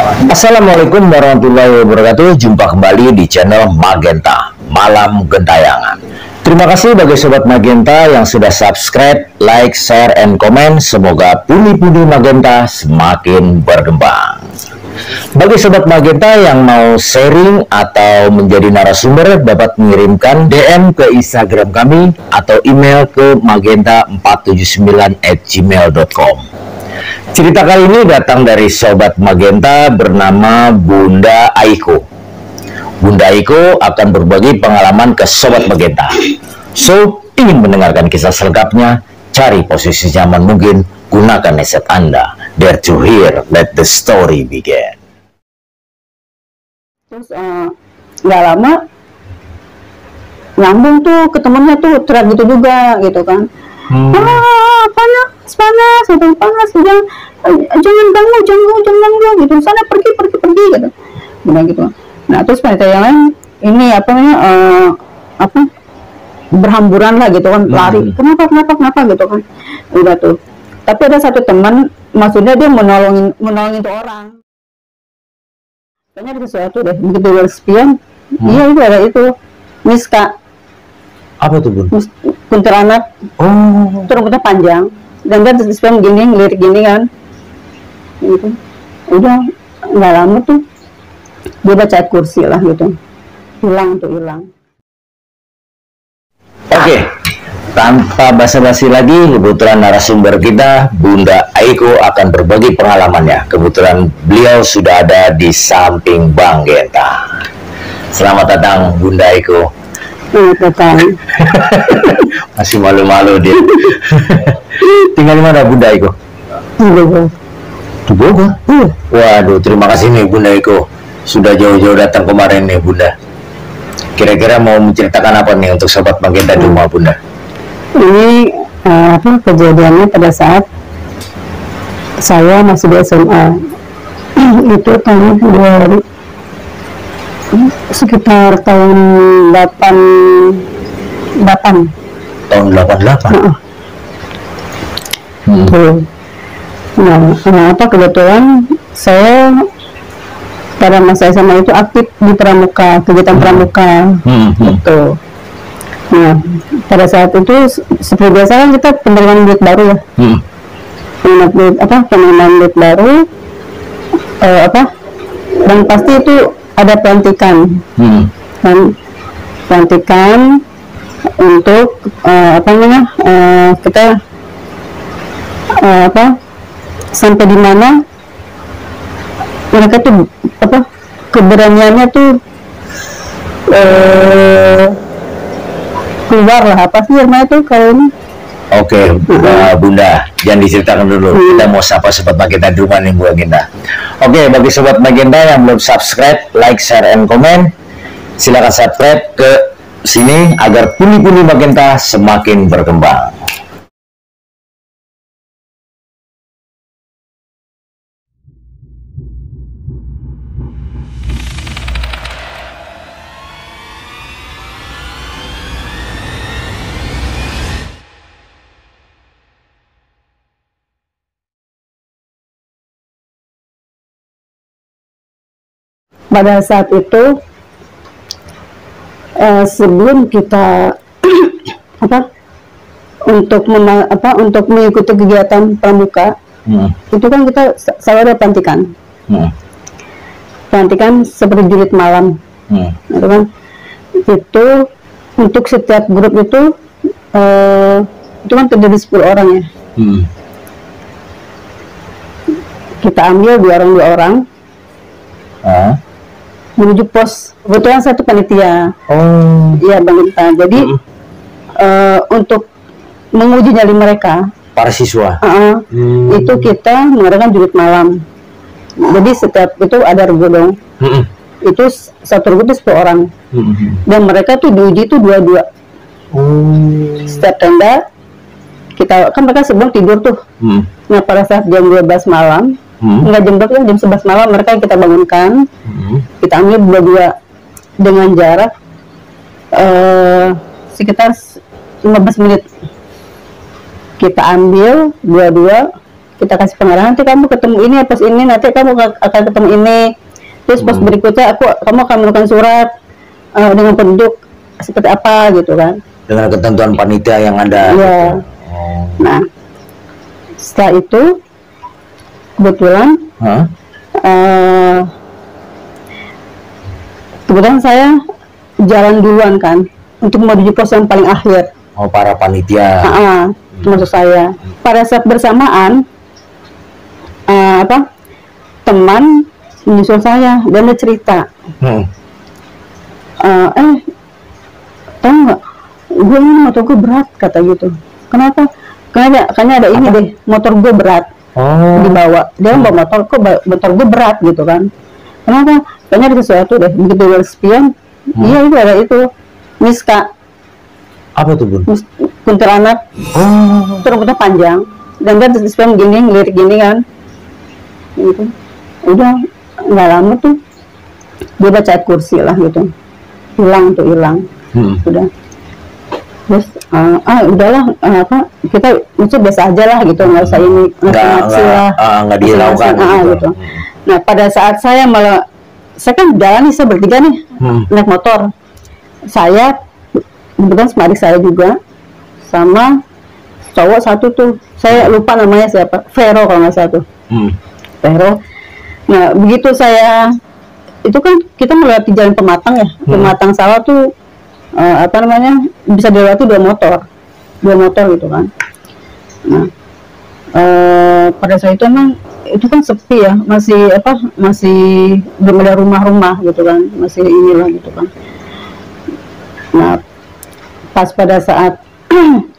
Assalamualaikum warahmatullahi wabarakatuh. Jumpa kembali di channel Magenta Malam Gentayangan. Terima kasih bagi Sobat Magenta yang sudah subscribe, like, share, and komen. Semoga pundi-pundi Magenta semakin berkembang. Bagi Sobat Magenta yang mau sharing atau menjadi narasumber, dapat mengirimkan DM ke Instagram kami atau email ke magenta479@gmail.com. Cerita kali ini datang dari Sobat Magenta bernama Bunda Aiko. Bunda Aiko akan berbagi pengalaman ke Sobat Magenta. So, ingin mendengarkan kisah selengkapnya? Cari posisi nyaman mungkin, gunakan headset Anda. Dare to hear, let the story begin. Terus nggak lama nyambung tuh ke temennya tuh teriak gitu juga gitu kan. Panas gitu, panas, jangan ganggu gitu, sana pergi gitu, bilang gitu. Nah terus wanita yang lain ini apa namanya berhamburan lah gitu kan, lari, kenapa gitu kan, udah tuh. Tapi ada satu teman, maksudnya dia menolongin tuh orang. Kayaknya ada sesuatu deh, begitu dia spion, iya itu ada itu, Miska. Apa tuh Bun? Kuntilanak. Oh. Itu rambutnya panjang. Dan dia spion gini, ngelirik gini kan. Gitu. Udah, nggak lama tuh, dia baca kursi lah gitu. Hilang. Oke. Tanpa basa-basi lagi, kebetulan narasumber kita, Bunda Aiko, akan berbagi pengalamannya. Kebetulan beliau sudah ada di samping Bang Genta. Selamat datang, Bunda Aiko. Datang. Masih malu-malu dia. Tinggal di mana Bunda Aiko? Di Bogor. Waduh, terima kasih nih Bunda Aiko. Sudah jauh-jauh datang kemarin nih Bunda. Kira-kira mau menceritakan apa nih untuk Sobat Magenta di rumah Bunda? Ini kejadiannya pada saat saya masih di SMA. Itu tahun sekitar tahun 88. Tahun 88? Nah, kebetulan saya pada masa SMA itu aktif di pramuka, kegiatan pramuka. Gitu. Nah, pada saat itu seperti biasa kan kita penerimaan duit baru ya. Penerimaan duit baru dan pasti itu ada pelantikan. Pelantikan untuk kita sampai di mana mereka tuh keberaniannya tuh keluar lah, apa sih namanya tuh kalau ini? Oke, Bunda, jangan diceritakan dulu. Kita mau sapa Sobat Magenta di rumah nih Bu Agenda. Oke, bagi Sobat Magenta yang belum subscribe, like, share, and comment, silakan subscribe ke sini agar pundi-pundi Magenta semakin berkembang. Pada saat itu sebelum kita untuk mengikuti kegiatan pramuka, itu kan kita selalu ada pelantikan. Pelantikan seperti jurit malam. Itu kan, itu untuk setiap grup itu kan terdiri 10 orang ya. Kita ambil 2 orang menuju pos. Kebetulan satu panitia. Iya Bang Genta. Jadi untuk menguji nyali mereka, para siswa, itu kita mengadakan jurit malam. Jadi setiap itu ada regu dong. Itu satu regu itu 10 orang. Dan mereka tuh diuji itu 2-2. Setiap tenda kita kan mereka sebelum tidur tuh. Nah pada saat jam 12 malam, enggak jam 12, jam 11 malam mereka yang kita bangunkan. Kita ambil 2-2 dengan jarak sekitar 15 menit. Kita ambil 2-2, kita kasih pengarahan, nanti kamu ketemu ini, pas ini nanti kamu akan ketemu ini, terus pas berikutnya kamu akan menemukan surat dengan penduduk seperti apa gitu kan, dengan ketentuan panitia yang ada. Iya. Gitu. Nah setelah itu kebetulan kebetulan saya jalan duluan kan untuk menuju pos yang paling akhir. Oh, para panitia. Maksud saya pada saat bersamaan teman menyusul saya dan dia cerita, tahu nggak, gue ini motor gue berat, kata gitu. Kenapa? Kayaknya ada ini deh, motor gue berat. Dibawa, dia bawa motor, kok motor gue berat gitu kan. Kenapa? Kayaknya ada sesuatu deh. Begitu gue spion, iya itu ada itu, Miska. Apa tuh, Bun? Kuntilanak. Itu rambutnya panjang, dan dia spion gini, ngelirik gini kan. Gitu. Udah nggak lama tuh dia baca ayat kursi lah gitu, hilang. Udah, terus udahlah, kita maksud biasa aja lah gitu, nggak usah ini nggak dilakukan gitu. Nah pada saat saya kan jalan nih, saya bertiga nih naik motor, saya kebetulan sama adik saya juga, sama cowok satu tuh, saya lupa namanya siapa, Vero kalau nggak salah tuh. Vero. Nah begitu saya itu kan kita melewati jalan pematang ya, pematang sawah tuh bisa dilewati dua motor gitu kan. Nah pada saat itu emang itu kan sepi ya, masih belum ada rumah-rumah gitu kan, masih inilah gitu kan. Nah pas pada saat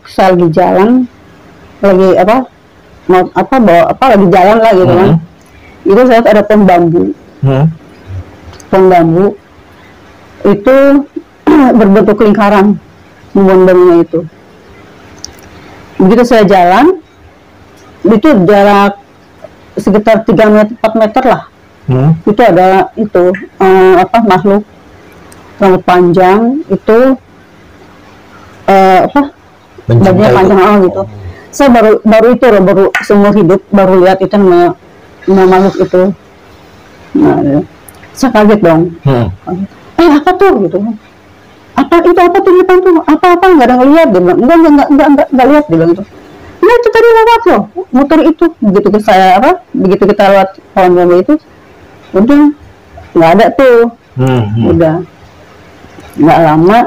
saya lagi jalan, lagi lagi jalan lah gitu kan, itu saya ada pohon bambu. Pohon bambu itu berbentuk lingkaran, pohon bambunya itu. Begitu saya jalan, itu jarak sekitar 3-4 meter lah. Itu ada itu makhluk rambut panjang itu bajunya panjang gitu. Saya baru seumur hidup baru lihat itu nama makhluk itu. Nah, saya kaget dong. Apa tuh gitu? Apa tuh depan tuh? Apa nggak ada ngeliat? Dia bilang nggak lihat, dia bilang itu. Nah itu tadi lewat loh, motor itu. Begitu kita lewat pohon bambu itu, udah nggak ada tuh. Udah nggak lama,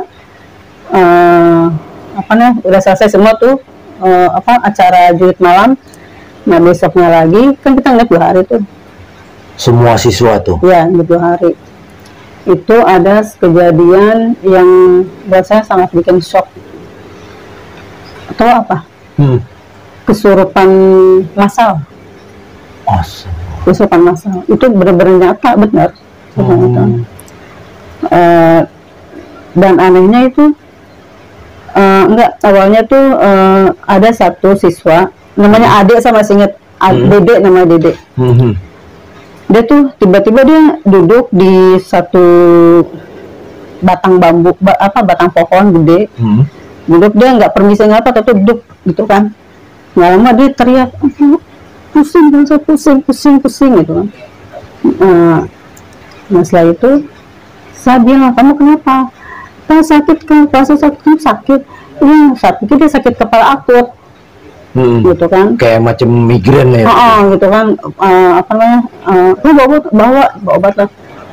udah selesai semua tuh acara jurit malam. Nah besoknya lagi kan kita ngeliat 2 hari tuh. Semua siswa tuh? Ya, 2 hari. Itu ada kejadian yang buat saya sangat bikin shock. Atau apa? Kesurupan massal. Kesurupan massal. Itu benar-benar nyata, benar. Dan anehnya itu awalnya tuh ada satu siswa namanya Ade, sama ingat Dede, namanya Dede. Dia tuh tiba-tiba dia duduk di satu batang bambu, batang pohon gede. Duduk, dia nggak permisi ngapa, tapi duduk gitu kan. Nggak lama dia teriak, pusing gitu kan. Nah setelah itu saya bilang, kamu kenapa? Sakit kan? Sakit. Iya, sakit, dia sakit kepala akut. Gitu kan, kayak macam migrain ya. Gitu kan, bawa obat lah,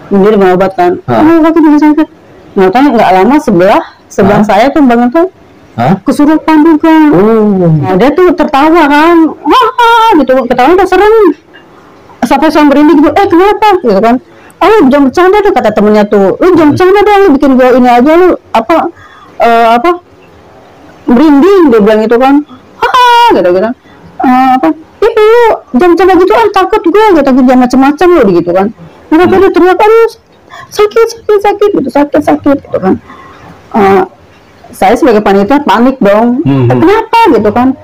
sendiri bawa obat kan. Sakit. Nah kan nggak lama sebelah saya tuh bangun tuh kesurupan juga. Nah dia tuh tertawa kan, gitu, ketawa udah serem, sampai saya merinding gitu, kenapa gitu kan. Jangan bercanda deh, kata temennya tuh, jangan bercanda deh, lu bikin gua ini aja, lu merinding, dia bilang gitu kan. Gitu kan, jangan coba gitu, takut gue, jangan macam-macam lo gitu kan. Mereka udah teriak, sakit gitu kan. Saya sebagai panitia panik dong. Kenapa gitu kan?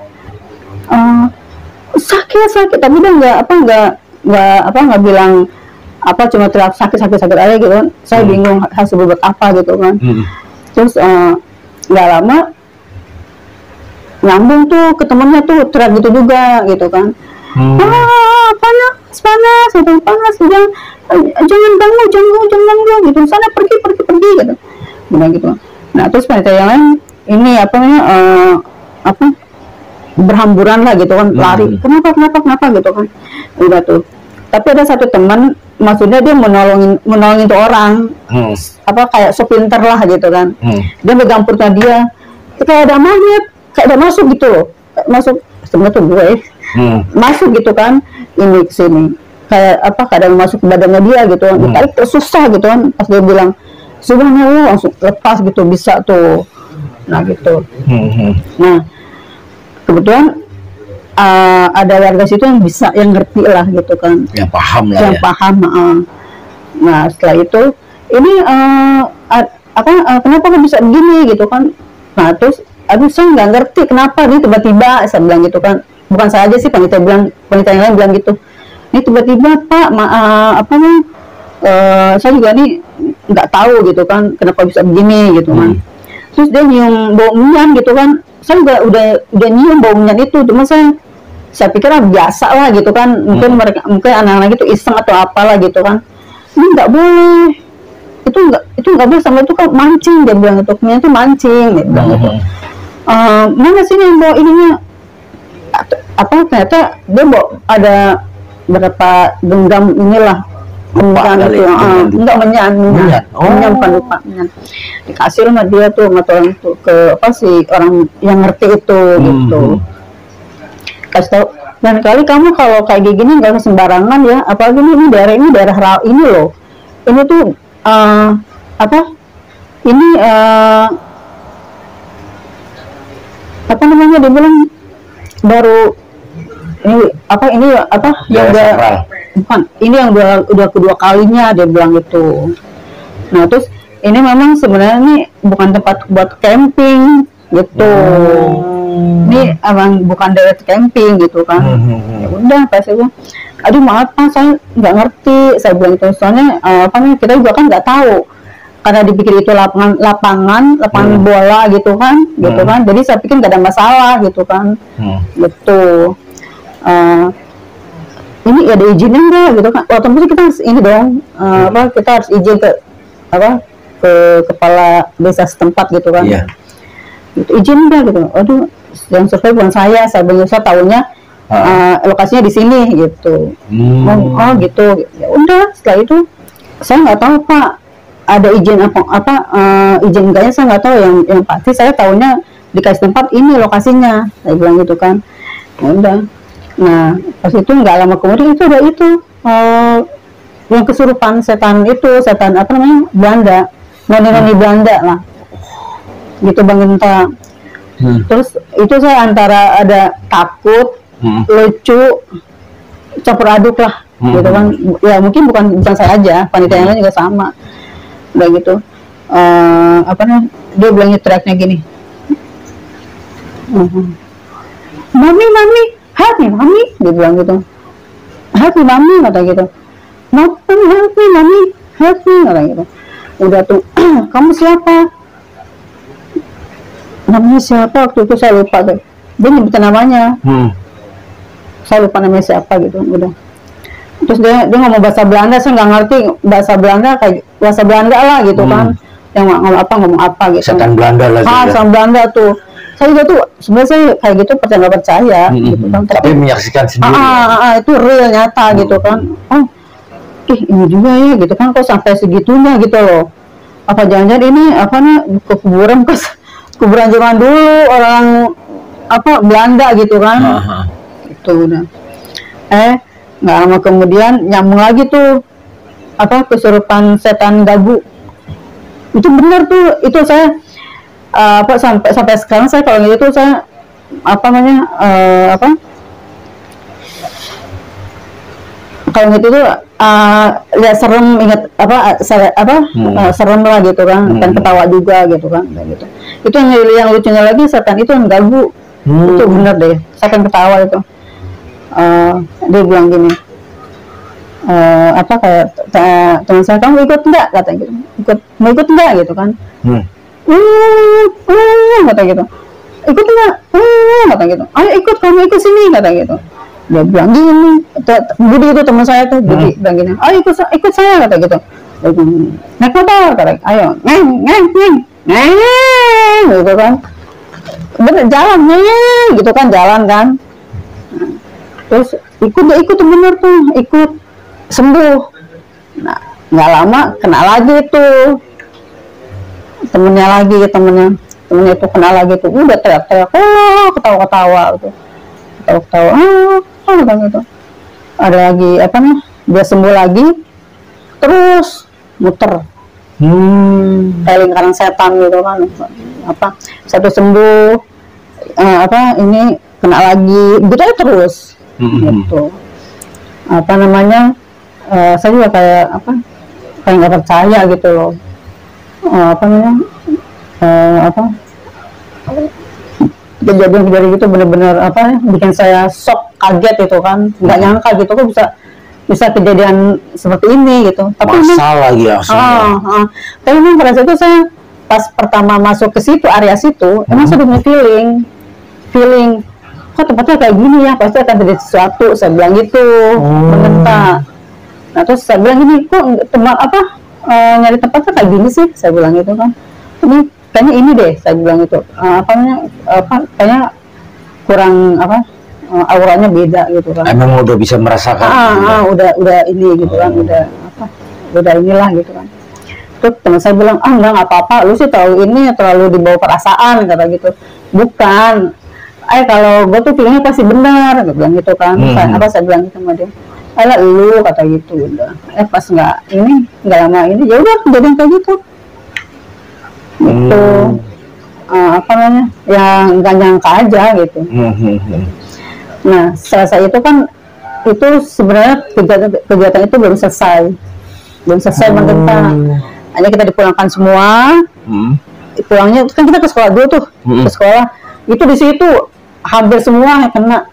Sakit, tapi dia nggak bilang cuma teriak sakit aja gitu kan. Saya bingung harus berbuat apa gitu kan. Terus nggak lama nyambung tuh ke temennya tuh teriak gitu juga gitu kan. panas gitu, panas, jangan ganggu gitu, sana pergi gitu, bilang gitu. Nah terus panitia yang lain ini berhamburan lah gitu kan, lari, kenapa gitu kan, udah tuh. Tapi ada satu teman, maksudnya dia menolongin tuh orang, kayak sepinter lah gitu kan. Dia megang perutnya dia, kayak ada magnet, kayak ada masuk gitu loh, masuk sebenarnya tuh gue, masuk gitu kan, ini kesini, kayak kadang masuk ke badannya dia gitu, ditarik susah gitu kan, pas dia bilang subhanallah langsung lepas gitu, bisa tuh. Nah gitu. Nah kebetulan ada warga situ yang bisa, yang ngerti lah gitu kan, yang paham lah, yang paham. Nah setelah itu ini kenapa bisa begini gitu kan. Nah terus saya nggak ngerti kenapa nih tiba-tiba, saya bilang gitu kan, bukan saya aja sih, panitia yang lain bilang gitu, ini tiba-tiba Pak saya juga nih nggak tahu gitu kan kenapa bisa begini gitu kan. Terus dia nyium bau minyak gitu kan, saya juga udah nyium bau minyak itu, cuma saya pikir biasa lah gitu kan, mungkin anak-anak itu iseng atau apalah gitu kan. Ini nggak boleh, itu nggak boleh, sama itu kan mancing, dia bilang itu, minyak itu mancing, dia bilang gitu. Mana sih yang bawa ininya, ternyata dia bawa ada berapa genggam inilah, menyan itu, enggak menyan, bukan lupa, menyan. Dikasih sama dia tuh, sama orang tuh ke orang yang ngerti itu gitu. Kasih tahu, dan kali kamu kalau kayak gini nggak sembarangan ya, apalagi ini daerah ini loh, ini tuh apa namanya, dia bilang baru ini yang bukan ini yang udah kedua kalinya, dia bilang gitu. Nah terus ini memang sebenarnya ini bukan tempat buat camping gitu, ini emang bukan daerah camping gitu kan. Ya udah pas saya bilang, aduh maaf Pak, saya nggak ngerti, saya bilang itu, soalnya kita juga kan nggak tahu, karena dipikir itu lapangan bola gitu kan, jadi saya pikir nggak ada masalah gitu kan, gitu. Ini ada izinnya enggak gitu kan, otomatis kita harus ini dong, kita harus izin ke kepala desa setempat gitu kan. Gitu, izin enggak gitu, aduh yang survei bukan saya tahunya lokasinya di sini gitu. Oh gitu, ya udah. Setelah itu saya nggak tahu Pak ada izin izin enggaknya, saya nggak tahu, yang pasti saya tahunya dikasih tempat ini lokasinya, saya bilang gitu kan. Ya udah. Nah pas itu nggak lama kemudian itu ada yang kesurupan setan Belanda, noni Belanda lah gitu Bang Genta. Terus itu saya antara ada takut, lucu, campur aduk lah gitu kan. Ya mungkin bukan saya aja, panitia yang lain juga sama. Udah gitu dia bilangnya, teriaknya gini, mami help me mami, dia bilang gitu, help me mami, kata gitu, help me kata gitu. Udah tuh kamu siapa, namanya siapa waktu itu saya lupa tuh, dia nyebutin namanya, saya lupa namanya siapa gitu. Udah terus dia ngomong bahasa Belanda, saya nggak ngerti bahasa Belanda, kayak bahasa Belanda lah gitu kan, yang ngomong apa gitu, setan Belanda lagi setan Belanda tuh. Saya juga tuh sebenarnya saya kayak gitu nggak percaya gitu kan, tapi menyaksikan sendiri itu real, nyata gitu kan. Ini juga ya gitu kan, kok sampai segitunya gitu loh, apa jangan-jangan ini kuburan zaman dulu orang Belanda gitu kan. Itu udah nggak lama kemudian nyambung lagi tuh kesurupan setan gabu. Itu benar tuh, itu saya sampai sekarang saya kalau gitu saya kalau gitu tuh lihat serem, ingat serem lah gitu kan, dan ketawa juga gitu kan, gitu. Itu yang lucunya lagi, setan itu yang gabu. Itu bener deh, saya kan ketawa itu. Dia bilang gini, kayak teman saya, kamu ikut enggak, katanya gitu, mau ikut enggak gitu kan. Kata gitu, ikut enggak, kata gitu, ayo ikut, kamu ikut sini, kata gitu. Dia bilang gini, Budi itu teman saya tuh, Budi bilang gini, oh ikut saya kata gitu. Naik motor, kata, ayo, ngeng, gitu kan. Bener jalan, gitu kan, jalan kan. Terus ikut bener tuh, ikut sembuh. Nah, nggak lama kena lagi tuh temennya itu kena lagi tuh, udah teriak-teriak, ketawa-ketawa gitu. Gitu. Ada lagi apa nih, dia sembuh lagi terus muter kayak lingkaran setan gitu kan, apa satu sembuh ini kena lagi gitu aja terus gitu. Apa namanya, saya juga kayak nggak percaya gitu loh, kejadian gitu bener-bener bikin saya shock, kaget itu kan, nggak nyangka gitu kok bisa kejadian seperti ini gitu. Tapi masalah lagi ya. Tapi memang pada saat itu saya pas pertama masuk ke situ, area situ, emang saya punya feeling kok tempatnya kayak gini ya, pasti akan terjadi sesuatu, saya bilang gitu, mengentak. Nah terus saya bilang gini, kok nyari tempatnya kayak gini sih, saya bilang gitu kan. Ini kayaknya ini deh, saya bilang itu kayaknya kurang auranya beda gitu kan. Emang udah bisa merasakan udah ini gitu kan, udah inilah gitu kan. Terus teman saya bilang, enggak apa-apa, lu sih terlalu dibawa perasaan, kata gitu. Bukan, kalau gue tuh feelingnya pasti benar, gue bilang gitu kan. Saya bilang gitu sama dia, alah lu, kata gitu. Udah pas nggak lama ini ya udah kejadian kayak gitu. Itu yang nggak nyangka aja gitu. Nah selesai itu kan, itu sebenarnya kegiatan itu belum selesai mengentak. Hanya kita dipulangkan semua. Pulangnya kan kita ke sekolah dulu tuh, ke sekolah itu di situ hampir semua yang kena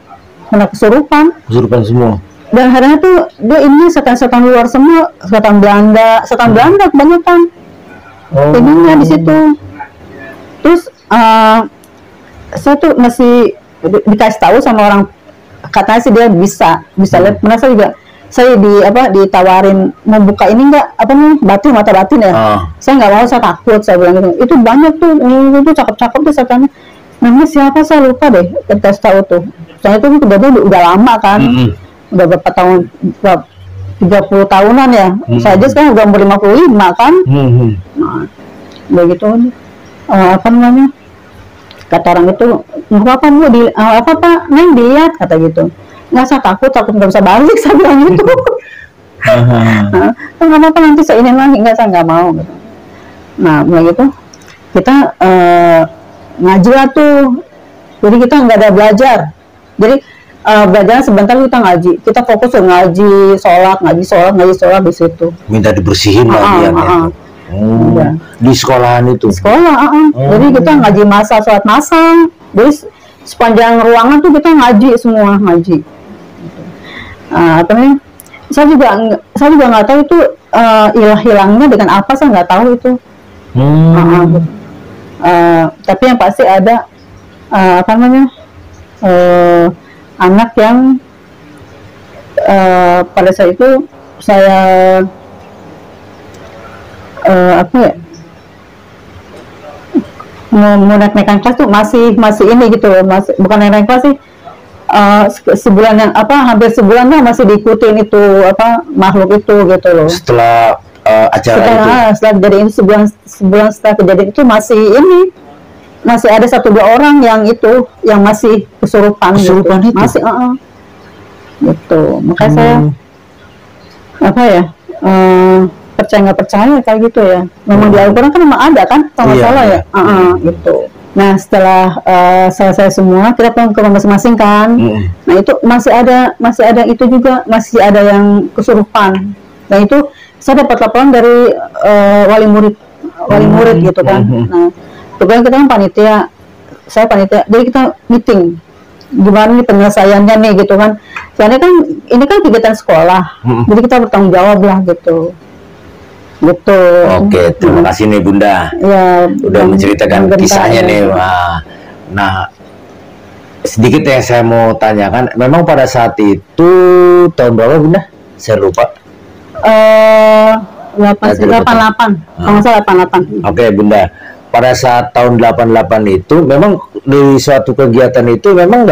kesurupan semua. Dan akhirnya tuh dia ini setan luar semua, setan Belanda kebanyakan. Ininya di situ. Terus saya tuh masih dikasih tahu sama orang, katanya sih dia bisa lihat. Merasa juga saya ditawarin mau buka ini enggak, mata batin ya. Saya nggak mau, saya takut, saya bilang gitu. Itu banyak tuh, itu cakep-cakep tuh setannya. Namanya siapa saya lupa deh, kita tahu tuh. Soalnya itu udah lama kan. Udah berapa tahun, 30 tahunan ya. Saya aja sekarang udah umur 55 kan. Nah, begitu kata orang itu, nggak apa-apa Bu, Pak Neng dilihat, kata gitu. Nggak, saya takut nggak bisa balik, saya bilang gitu. Nggak apa-apa, nanti saya ini lagi, nggak, saya nggak mau gitu. Nah mulai gitu kita ngaji lah tuh, jadi kita nggak ada belajar, jadi belajar sebentar kita ngaji, kita fokus ke ngaji, sholat di situ. Minta dibersihin lagi di sekolahan itu. Jadi kita ngaji masal, sholat masal. Jadi sepanjang ruangan tuh kita ngaji semua, saya juga nggak tahu itu hilangnya dengan apa, saya nggak tahu itu. Tapi yang pasti ada anak yang pada saat itu saya mau naik kelas tuh masih ini gitu loh, bukan naik kelas sih, hampir sebulan lah masih diikutin itu makhluk itu gitu loh. Setelah setelah kejadian itu, sebulan setelah kejadian itu masih ada 1-2 orang yang masih kesurupan gitu. Itu masih gitu. Makanya saya percaya nggak percaya kayak gitu ya. Memang di Al-Quran kan memang ada kan, kalau nggak salah ya. Gitu. Nah setelah selesai semua, kita pulang ke masing-masing kan. Nah itu masih ada itu juga, masih ada yang kesurupan. Nah itu saya dapat laporan dari wali murid gitu kan. Nah kemudian kita kan saya panitia, jadi kita meeting gimana nih penyelesaiannya nih gitu kan. Soalnya kan ini kan kegiatan sekolah, jadi kita bertanggung jawab lah gitu. Oke, terima kasih nih Bunda. Ya, udah menceritakan kisahnya nih. Nah, sedikit yang saya mau tanyakan, memang pada saat itu tahun berapa Bunda? Saya lupa. 88, kalau nggak salah 88. Oke Bunda, pada saat tahun 88 itu memang di suatu kegiatan itu memang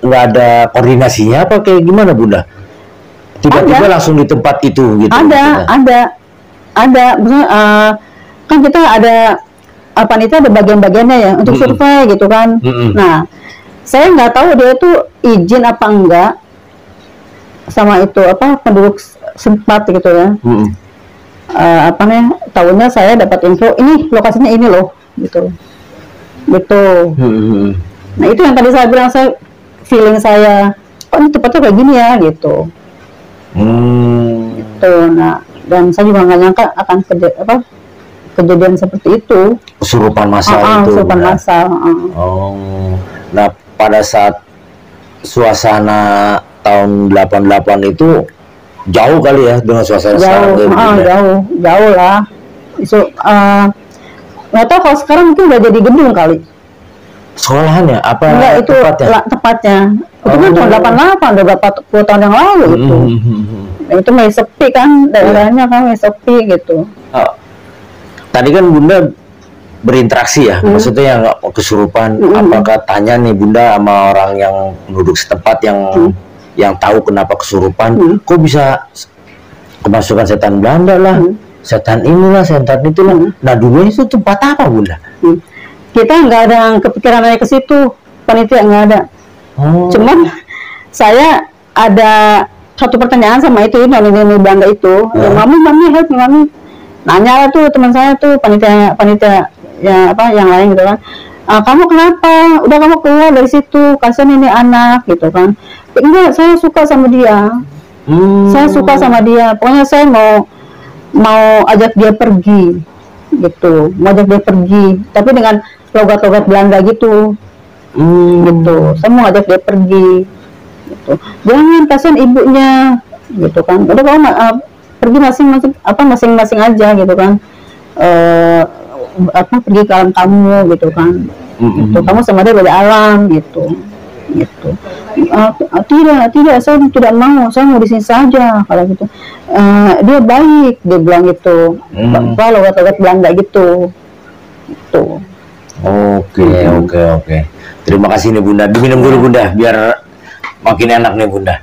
nggak ada koordinasinya apa kayak gimana Bunda? Tiba-tiba langsung di tempat itu gitu? Ada. Misalnya, kan kita ada panitia ada bagian-bagiannya ya untuk survei gitu kan. Nah, saya nggak tahu dia itu izin apa enggak sama itu penduduk sempat gitu ya. Tahunya saya dapat info ini lokasinya ini loh gitu. Nah itu yang tadi saya bilang, saya feeling saya, oh ini tempatnya kayak gini ya gitu. Gitu. Nah dan saya juga nggak nyangka akan kejadian seperti itu. Kesurupan massal itu. Kesurupan massal. Oh. Nah pada saat suasana tahun 88 itu jauh kali ya dengan suasana sekarang? Jauh lah. Nggak tahu kalau sekarang mungkin udah jadi gedung kali. Sekolahannya apa? Enggak, itu tepatnya. Itu kan tahun 88, udah berapa puluh tahun yang lalu gitu. Itu masih sepi kan, daerahnya kan masih sepi gitu. Tadi kan Bunda berinteraksi ya, maksudnya yang kesurupan. Apakah tanya nih Bunda sama orang yang penduduk setempat yang tahu kenapa kesurupan? Kok bisa kemasukan setan Belanda lah, setan inilah, setan itulah. Nah dulunya itu tempat apa Bunda? Kita nggak ada kepikiran naik ke situ, panitia nggak ada. Cuman saya ada satu pertanyaan sama itu noni Belanda itu, mami help mami. Nanya tuh teman saya tuh panitia ya yang lain gitu kan. Kamu kenapa? Udah kamu keluar dari situ, kasihan ini anak gitu kan. Enggak, saya suka sama dia. Saya suka sama dia. Pokoknya saya mau ajak dia pergi gitu. Mau ajak dia pergi, tapi dengan logat-logat Belanda gitu. Gitu. Saya mau ajak dia pergi. Gitu. Jangan, kasihan ibunya gitu kan. Udah kamu pergi masing-masing aja gitu kan. Pergi ke alam kamu gitu kan. Gitu. Kamu sama dia beda alam gitu. Tidak, saya tidak mau, saya mau di sini saja kalau gitu. Dia baik, dia bilang gitu. Logat-logat Belanda gitu. Oke. Terima kasih nih Bunda. Diminum dulu Bunda biar makin enak nih Bunda.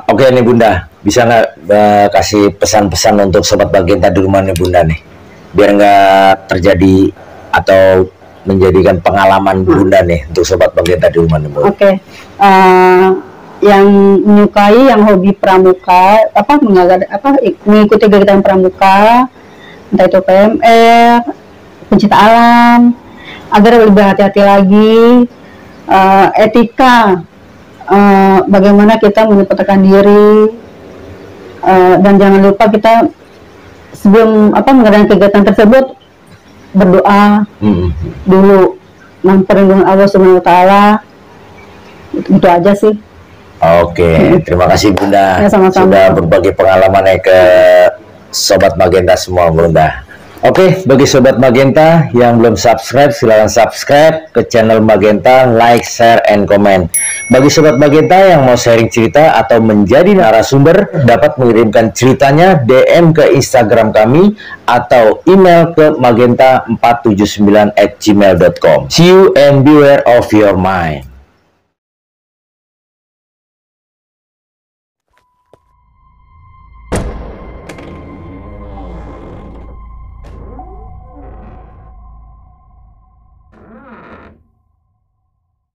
Oke nih Bunda, bisa nggak kasih pesan-pesan untuk sobat Magenta di rumah nih Bunda nih, biar nggak terjadi atau menjadikan pengalaman Bunda nih untuk sobat Magenta di rumah nih Bunda. Yang menyukai, yang hobi pramuka, mengikuti kegiatan pramuka, entah itu PMR, pencinta alam, agar lebih hati-hati lagi, etika. Bagaimana kita menyempatkan diri, dan jangan lupa kita sebelum mengadakan kegiatan tersebut berdoa dulu, perlindungan Allah Subhanahu Wa Taala. Itu aja sih. Oke, terima kasih Bunda sudah berbagi pengalamannya ke sobat Magenta semua Bunda. Oke, bagi sobat Magenta yang belum subscribe, silahkan subscribe ke channel Magenta, like, share, and comment. Bagi sobat Magenta yang mau sharing cerita atau menjadi narasumber, dapat mengirimkan ceritanya DM ke Instagram kami atau email ke magenta479@gmail.com. See you and beware of your mind.